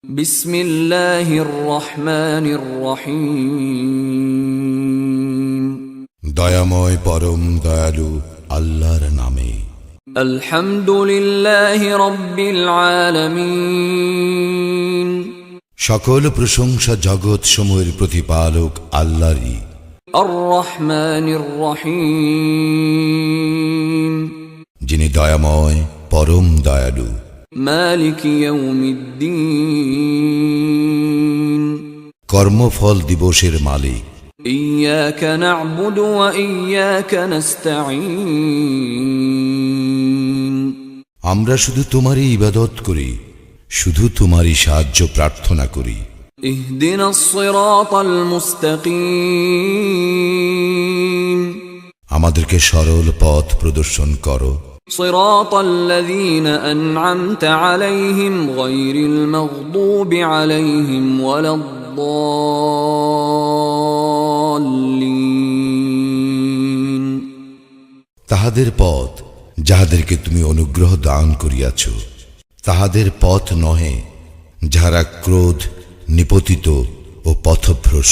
বিসমিল্লাহির রহমানির রহিম। দয়াময় পরম দয়ালু আল্লাহর নামে। আলহামদুলিল্লাহি রাব্বিল আলামিন। সকল প্রশংসা জগৎ সমূহের প্রতিপালক আল্লাহরই। আর রহমানির রহিম। যিনি দয়াময় পরম দয়ালু। মালিক ইয়াউমিদ্দিন। কর্মফল দিবসের মালিক। ইয়াকা না'বুদু ওয়া ইয়াকা নাস্তাঈন। আমরা শুধু তোমারই ইবাদত করি, শুধু তোমারই সাহায্য প্রার্থনা করি। ইহদিনাস সিরাতাল মুস্তাকিম। আমাদেরকে সরল পথ প্রদর্শন করো। সিরাতাল্লাযীনা আন'আমতা আলাইহিম গায়রিল মাগদুবি আলাইহিম ওয়ালাদ-দাল্লিন। তাহাদের পথ যাহাদেরকে তুমি অনুগ্রহ দান করিয়াছ, তাহাদের পথ নহে যাহারা ক্রোধ নিপতিত ও পথভ্রষ্ট।